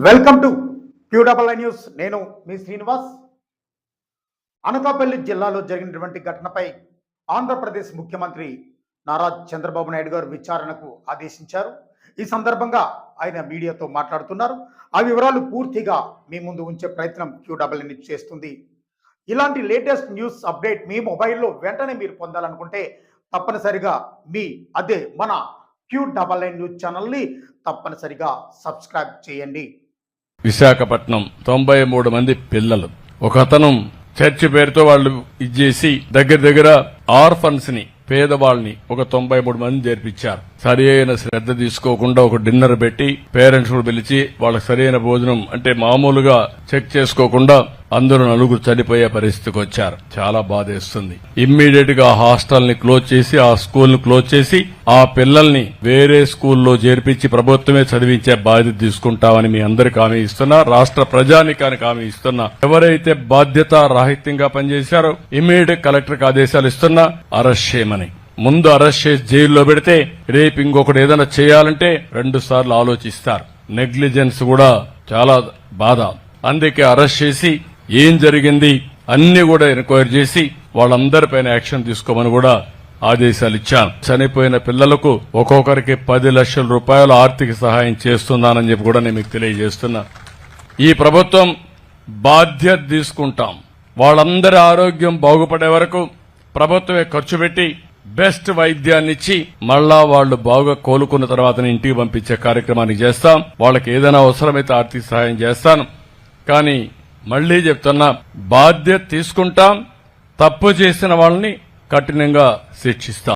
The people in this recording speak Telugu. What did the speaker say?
Welcome to QNN news. నేను మీ శ్రీనివాస్. అనకాపల్లి జిల్లాలో జరిగినటువంటి ఘటనపై ఆంధ్రప్రదేశ్ ముఖ్యమంత్రి నారా చంద్రబాబు నాయుడు గారు విచారణకు ఆదేశించారు. ఈ సందర్భంగా ఆయన మీడియాతో మాట్లాడుతున్నారు. ఆ వివరాలు పూర్తిగా మీ ముందు ఉంచే ప్రయత్నం QNN చేస్తుంది. ఇలాంటి లేటెస్ట్ న్యూస్ అప్డేట్ మీ మొబైల్లో వెంటనే మీరు పొందాలనుకుంటే తప్పనిసరిగా మన QNN న్యూస్ ఛానల్ని తప్పనిసరిగా సబ్స్క్రైబ్ చేయండి. విశాఖపట్నం 93 మంది పిల్లలు. ఒక అతను చర్చి పేరుతో వాళ్ళు ఇచ్చేసి దగ్గర ఆర్ఫన్స్ ని, పేదవాళ్ళని ఒక 93 మంది చేర్పించారు. సరి అయిన శ్రద్ధ తీసుకోకుండా ఒక డిన్నర్ పెట్టి పేరెంట్స్ కూడా పిలిచి వాళ్ళకి సరైన భోజనం అంటే మామూలుగా చెక్ చేసుకోకుండా అందరూ నలుగురు చనిపోయే పరిస్థితికి వచ్చారు. చాలా బాధేస్తుంది. ఇమ్మీడియట్ గా హాస్టల్ ని క్లోజ్ చేసి, ఆ స్కూల్ ని క్లోజ్ చేసి, ఆ పిల్లల్ని వేరే స్కూల్లో చేర్పించి ప్రభుత్వమే చదివించే బాధ్యత తీసుకుంటామని మీ అందరికి హామీ ఇస్తున్నా. రాష్ట్ర ప్రజానికానికి హామీ ఇస్తున్నా. ఎవరైతే బాధ్యత రాహిత్యంగా పనిచేశారో ఇమ్మీడియట్ కలెక్టర్కి ఆదేశాలు ఇస్తున్నా, అరెస్ట్ చేయమని. ముందు అరెస్ట్ చేసి జైల్లో పెడితే రేపు ఇంకొకటి ఏదైనా చేయాలంటే 2 సార్లు ఆలోచిస్తారు. నెగ్లిజెన్స్ కూడా చాలా బాధ. అందుకే అరెస్ట్ చేసి ఏం జరిగింది అన్ని కూడా ఎంక్వైరీ చేసి వాళ్ళందరిపైన యాక్షన్ తీసుకోమని కూడా ఆదేశాలు ఇచ్చాను. చనిపోయిన పిల్లలకు ఒక్కొక్కరికి 10 లక్షల రూపాయలు ఆర్థిక సహాయం చేస్తున్నానని చెప్పి కూడా నేను మీకు తెలియజేస్తున్నా. ఈ ప్రభుత్వం బాధ్యత తీసుకుంటాం. వాళ్ళందరి ఆరోగ్యం బాగుపడే వరకు ప్రభుత్వమే ఖర్చు పెట్టి బెస్ట్ వైద్యాన్ని ఇచ్చి మళ్లా వాళ్లు బాగా కోలుకున్న తర్వాత ఇంటికి పంపించే కార్యక్రమాన్ని చేస్తాం. వాళ్ళకి ఏదైనా అవసరమైతే ఆర్థిక సహాయం చేస్తాను. కానీ మళ్లీ చెప్తున్నా, బాధ్యత తీసుకుంటాం. తప్పు చేసిన వాళ్ళని కఠినంగా శిక్షిస్తాం.